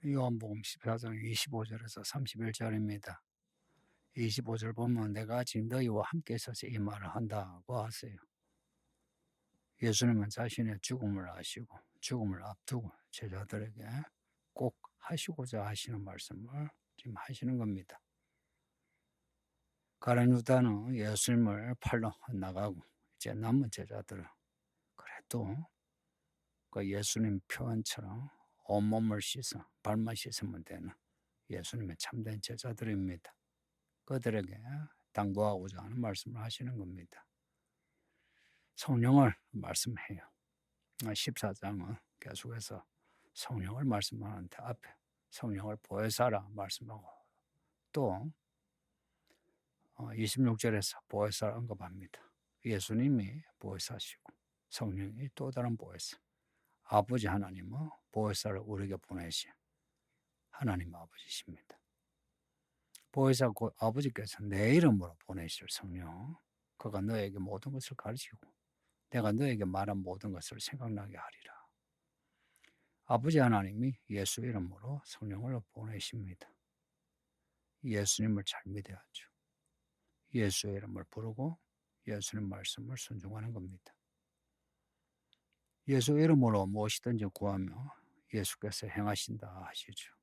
요한복음 14장 25절에서 31절입니다. 25절 보면 내가 지금 너희와 함께 있어서 이 말을 한다고 하세요. 예수님은 자신의 죽음을 아시고 죽음을 앞두고 제자들에게 꼭 하시고자 하시는 말씀을 지금 하시는 겁니다. 가룟 유다는 예수님을 팔러 나가고 이제 남은 제자들은 그래도 그 예수님 표현처럼 온몸을 씻어 발만 씻으면 되는 예수님의 참된 제자들입니다. 그들에게 당부하고자 하는 말씀을 하시는 겁니다. 성령을 말씀해요. 14장은 계속해서 성령을 말씀하는데 앞에 성령을 보혜사라 말씀하고 또 26절에서 보혜사를 언급합니다. 예수님이 보혜사시고 성령이 또 다른 보혜사, 아버지 하나님은 보혜사를 우리에게 보내신 하나님 아버지십니다. 보혜사 곧 아버지께서 내 이름으로 보내실 성령, 그가 너에게 모든 것을 가르치고 내가 너에게 말한 모든 것을 생각나게 하리라. 아버지 하나님이 예수 이름으로 성령을 보내십니다. 예수님을 잘 믿어야죠. 예수의 이름을 부르고 예수님 말씀을 순종하는 겁니다. 예수 이름으로 무엇이든지 구하며 예수께서 행하신다 하시죠.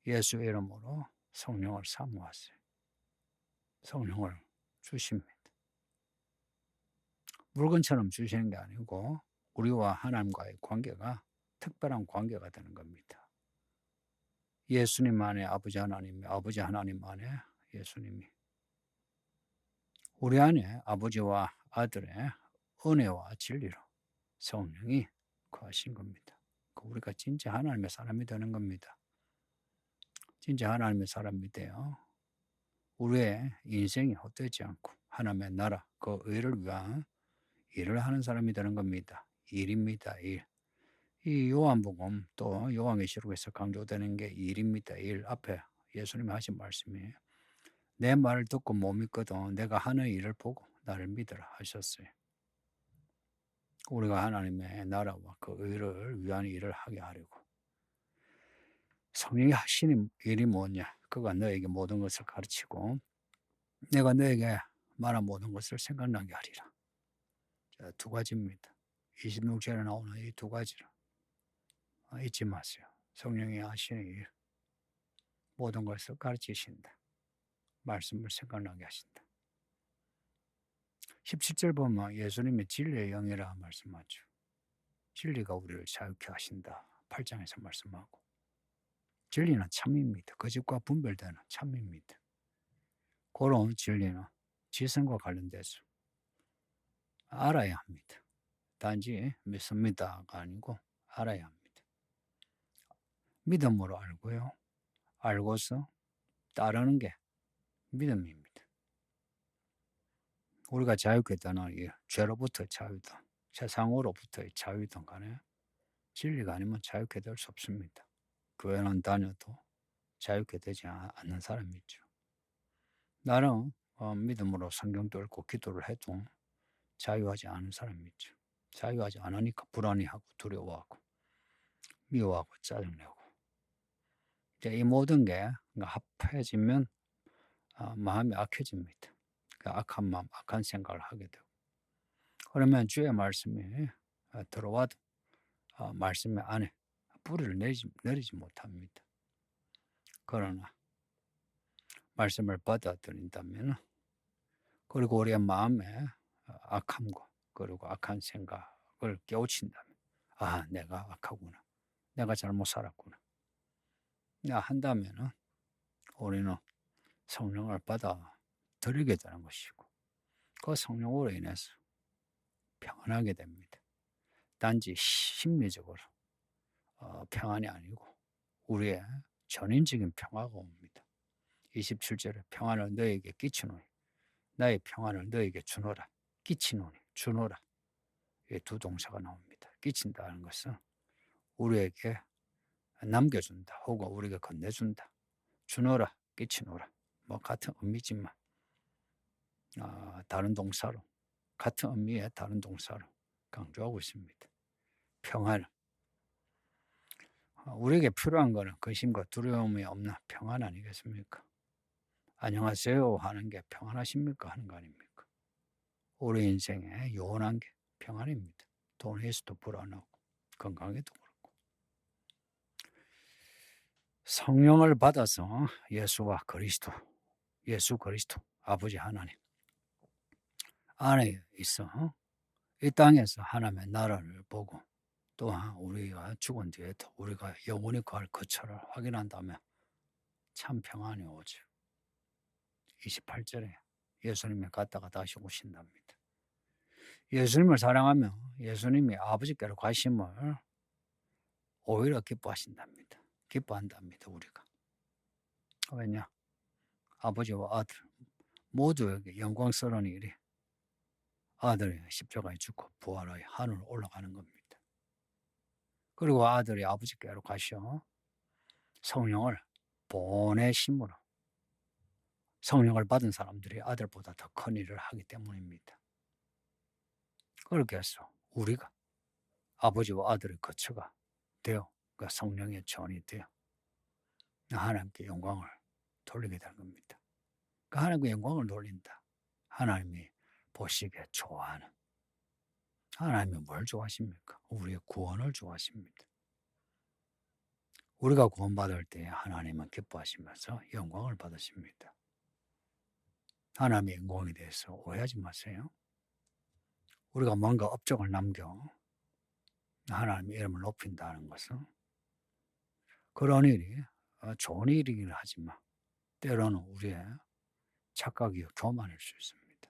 예수 이름으로 성령을 사모하세요. 성령을 주십니다. 물건처럼 주시는 게 아니고 우리와 하나님과의 관계가 특별한 관계가 되는 겁니다. 예수님 안에 아버지 하나님이, 아버지 하나님 안에 예수님이, 우리 안에 아버지와 아들의 은혜와 진리로 성령이 거하신 겁니다. 우리가 진짜 하나님의 사람이 되는 겁니다. 진짜 하나님의 사람이 되어 우리의 인생이 헛되지 않고 하나님의 나라, 그 의를 위한 일을 하는 사람이 되는 겁니다. 일입니다. 일. 이 요한복음 또 요한계시록에서 강조되는 게 일입니다. 일. 앞에 예수님이 하신 말씀이에요. 내 말을 듣고 못 믿거든 내가 하는 일을 보고 나를 믿으라 하셨어요. 우리가 하나님의 나라와 그 의를 위한 일을 하게 하려고 성령이 하시는 일이 뭐냐? 그가 너에게 모든 것을 가르치고 내가 너에게 말한 모든 것을 생각나게 하리라. 자, 두 가지입니다. 26절에 나오는 이 두 가지를 잊지 마세요. 성령이 하시는 일, 모든 것을 가르치신다. 말씀을 생각나게 하신다. 17절 보면 예수님이 진리의 영이라 말씀하죠. 진리가 우리를 자유케 하신다. 8장에서 말씀하고 진리는 참입니다. 거짓과 분별되는 참입니다. 그런 진리는 지성과 관련돼서 알아야 합니다. 단지 믿습니다가 아니고 알아야 합니다. 믿음으로 알고요. 알고서 따르는 게 믿음입니다. 우리가 자유케 되는 이 죄로부터의 자유든 세상으로부터의 자유든 간에 진리가 아니면 자유케 될 수 없습니다. 교회는 다녀도 자유케 되지 않는 사람이 있죠. 나는 믿음으로 성경도 읽고 기도를 해도 자유하지 않은 사람이 있죠. 자유하지 않으니까 불안해하고 두려워하고 미워하고 짜증내고 이제 이 모든 게 합해지면 마음이 악해집니다. 그 악한 마음, 악한 생각을 하게 되고 그러면 주의 말씀이 들어와도 말씀의 안에 뿌리를 내리지 못합니다. 그러나 말씀을 받아들인다면 그리고 우리의 마음에 악함과 그리고 악한 생각을 깨우친다면 내가 악하구나. 내가 잘못 살았구나. 한다면 우리는 성령을 받아들이게 되는 것이고 그 성령으로 인해서 평안하게 됩니다. 단지 심리적으로 평안이 아니고 우리의 전인적인 평화가 옵니다. 27절에 평안을 너에게 끼치노니 나의 평안을 너에게 주노라. 끼치노니 주노라. 이 두 동사가 나옵니다. 끼친다는 것은 우리에게 남겨준다 혹은 우리에게 건네준다. 주노라, 끼치노라. 뭐 같은 의미지만 다른 동사로 같은 의미의 다른 동사로 강조하고 있습니다. 평안을 우리에게 필요한 거는 근심과 두려움이 없는 평안 아니겠습니까? 안녕하세요 하는 게 평안하십니까? 하는 거 아닙니까? 우리 인생에 요원한 게 평안입니다. 돈이 있어도 불안하고 건강에도 그렇고. 성령을 받아서 예수와 그리스도, 예수 그리스도, 아버지 하나님 안에 있어 이 땅에서 하나님의 나라를 보고 또한 우리가 죽은 뒤에도 우리가 영원히 갈 거처를 확인한다면 참 평안이 오죠. 28절에 예수님이 갔다가 다시 오신답니다. 예수님을 사랑하며 예수님이 아버지께로 가심을 오히려 기뻐하신답니다. 기뻐한답니다. 우리가. 왜냐? 아버지와 아들 모두에게 영광스러운 일이 아들이 십자가에 죽고 부활하여 하늘로 올라가는 겁니다. 그리고 아들이 아버지께로 가셔 성령을 보내심으로 성령을 받은 사람들이 아들보다 더 큰 일을 하기 때문입니다. 그렇게 해서 우리가 아버지와 아들의 거처가 되어 그 성령의 전이 되어 하나님께 영광을 돌리게 될 겁니다. 그 하나님께 영광을 돌린다. 하나님이 보시기에 좋아하는 하나님이 뭘 좋아하십니까? 우리의 구원을 좋아하십니다. 우리가 구원받을 때 하나님은 기뻐하시면서 영광을 받으십니다. 하나님의 영광에 대해서 오해하지 마세요. 우리가 뭔가 업적을 남겨 하나님의 이름을 높인다는 것은 그런 일이 좋은 일이긴 하지만 때로는 우리의 착각이요 교만일 수 있습니다.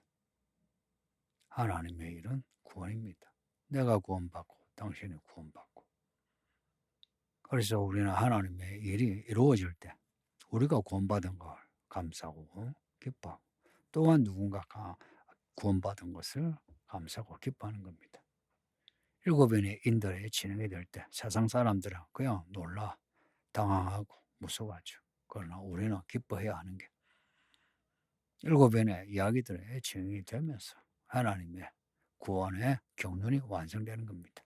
하나님의 일은 구원입니다. 내가 구원받고 당신이 구원받고 그래서 우리는 하나님의 일이 이루어질 때 우리가 구원받은 걸 감사하고 기뻐하고 또한 누군가가 구원받은 것을 감사하고 기뻐하는 겁니다. 7인의 인들이 진행이 될 때 세상 사람들은 그냥 놀라 당황하고 무서워하죠. 그러나 우리는 기뻐해야 하는 게 7인의 이야기들이 진행이 되면서 하나님의 구원의 경륜이 완성되는 겁니다.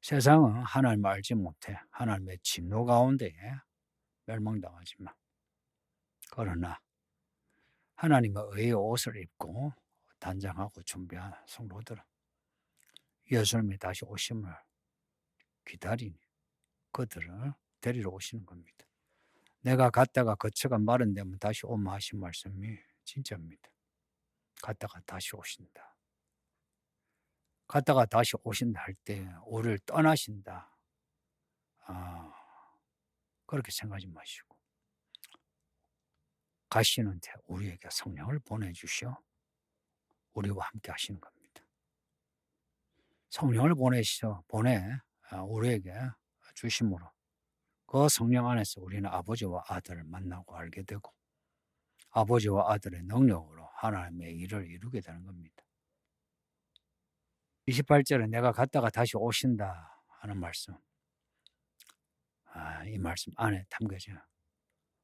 세상은 하나님을 알지 못해 하나님의 진노 가운데에 멸망당하지만 그러나 하나님의 의의 옷을 입고 단장하고 준비한 성도들은 예수님이 다시 오심을 기다리니 그들을 데리러 오시는 겁니다. 내가 갔다가 거처가 마련되면 다시 오마 하신 말씀이 진짜입니다. 갔다가 다시 오신다. 갔다가 다시 오신다 할 때 우리를 떠나신다. 그렇게 생각하지 마시고 가시는데 우리에게 성령을 보내주셔 우리와 함께 하시는 겁니다. 성령을 보내 우리에게 주심으로 그 성령 안에서 우리는 아버지와 아들을 만나고 알게 되고 아버지와 아들의 능력으로 하나님의 일을 이루게 되는 겁니다. 28절에 내가 갔다가 다시 오신다 하는 말씀 이 말씀 안에 담겨져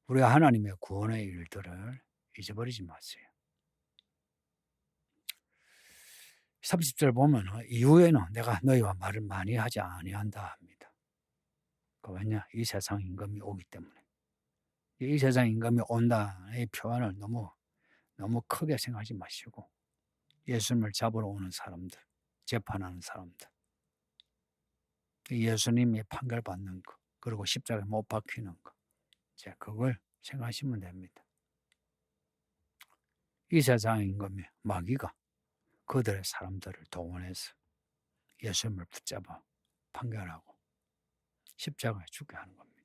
우리가 하나님의 구원의 일들을 잊어버리지 마세요. 30절 보면 이후에는 내가 너희와 말을 많이 하지 아니한다 합니다. 왜냐? 이 세상 임금이 오기 때문에. 이 세상 임금이 온다의 표현을 너무 크게 생각하지 마시고 예수님을 잡으러 오는 사람들, 재판하는 사람들, 예수님이 판결받는 거, 그리고 십자가에 못 박히는 거, 이제 그걸 생각하시면 됩니다. 이 세상 임금이 마귀가 그들의 사람들을 동원해서 예수님을 붙잡아 판결하고 십자가에 죽게 하는 겁니다.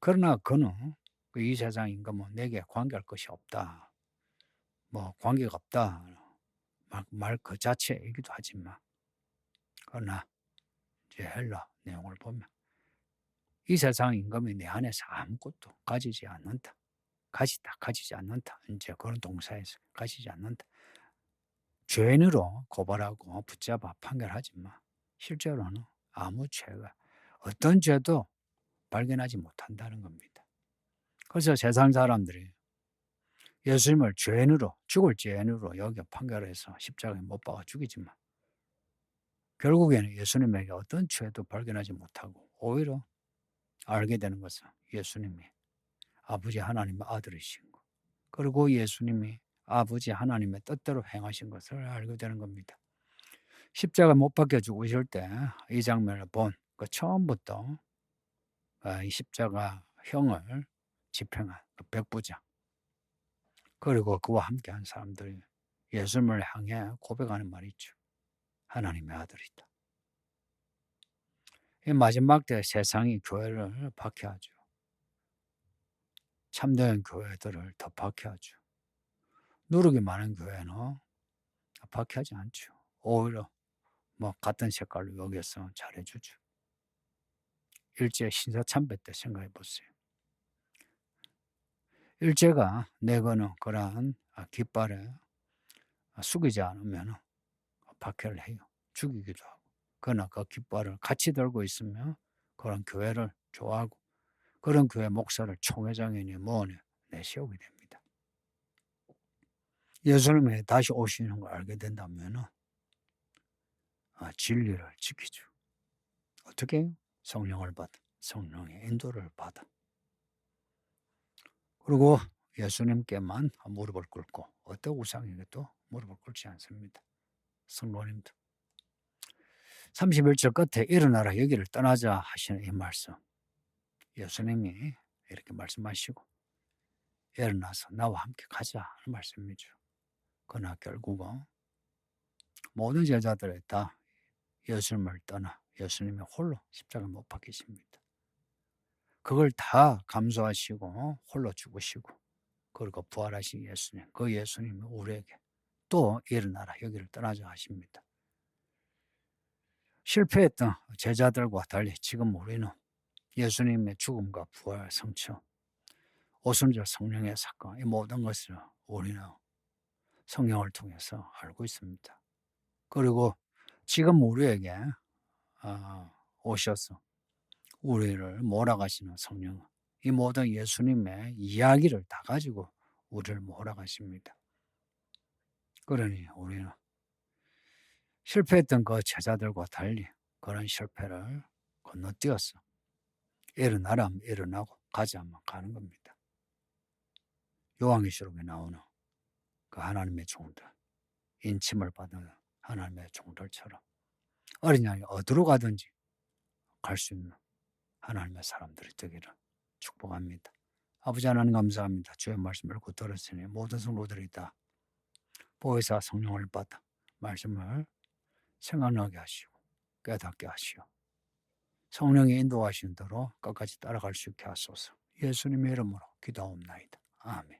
그러나 그는 이 세상 임금은 내게 관계할 것이 없다. 관계가 없다. 말 그 자체이기도 하지만 그러나 이제 헬라 내용을 보면 이 세상 임금이 내 안에서 아무것도 가지지 않는다. 가지지 않는다. 이제 그런 동사에서 가지지 않는다. 죄인으로 고발하고 붙잡아 판결하지만 실제로는 아무 죄가 어떤 죄도 발견하지 못한다는 겁니다. 그래서 세상 사람들이 예수님을 죽을 죄인으로 여겨 판결해서 십자가에 못 박아 죽이지만 결국에는 예수님에게 어떤 죄도 발견하지 못하고 오히려 알게 되는 것은 예수님이 아버지 하나님의 아들이신 것, 그리고 예수님이 아버지 하나님의 뜻대로 행하신 것을 알게 되는 겁니다. 십자가 못 박혀 죽으실 때 이 장면을 본 그 처음부터 이 십자가 형을 집행한 그 백부장, 그리고 그와 함께한 사람들이 예수님을 향해 고백하는 말이 있죠. 하나님의 아들이다. 이 마지막 때 세상이 교회를 박해하죠. 참된 교회들을 더 박해하죠. 누룩이 많은 교회는 박해하지 않죠. 오히려 같은 색깔로 여겨서 잘해주죠. 일제 신사참배 때 생각해 보세요. 일제가 내거는 그러한 깃발에 숙이지 않으면 박해를 해요. 죽이기도 하고. 그러나 그 깃발을 같이 들고 있으면 그런 교회를 좋아하고 그런 교회 목사를 총회장이니 뭐니 내세우게 됩니다. 예수님이 다시 오시는 걸 알게 된다면 진리를 지키죠. 어떻게 해요? 성령을 받아. 성령의 인도를 받아. 그리고 예수님께만 무릎을 꿇고 어떤 우상에게도 무릎을 꿇지 않습니다. 성도님도 31절 끝에 일어나라 여기를 떠나자 하시는 이 말씀, 예수님이 이렇게 말씀하시고 일어나서 나와 함께 가자 하는 말씀이죠. 그러나 결국은 모든 제자들이 다 예수님을 떠나 예수님이 홀로 십자가에 못 박히십니다. 그걸 다 감수하시고 홀로 죽으시고 그리고 부활하신 예수님, 그 예수님이 우리에게 또 일어나라 여기를 떠나자 하십니다. 실패했던 제자들과 달리 지금 우리는 예수님의 죽음과 부활, 성취, 오순절 성령의 사건, 이 모든 것을 우리는 성령을 통해서 알고 있습니다. 그리고 지금 우리에게 오셔서 우리를 몰아가시는 성령, 이 모든 예수님의 이야기를 다 가지고 우리를 몰아가십니다. 그러니 우리는 실패했던 그 제자들과 달리 그런 실패를 건너뛰어서 일어나라 하면 일어나고 가자 하면 가는 겁니다. 요한계시록에 나오는 그 하나님의 종들, 인침을 받은 하나님의 종들처럼 어린 양이 어디로 가든지 갈 수 있는 하나님의 사람들이 되기를 축복합니다. 아버지 하나님 감사합니다. 주의 말씀을 듣고 들었으니 모든 성도들이 다 보혜사 성령을 받아 말씀을 생각나게 하시고 깨닫게 하시오. 성령이 인도하신 대로 끝까지 따라갈 수 있게 하소서. 예수님의 이름으로 기도하옵나이다. 아멘.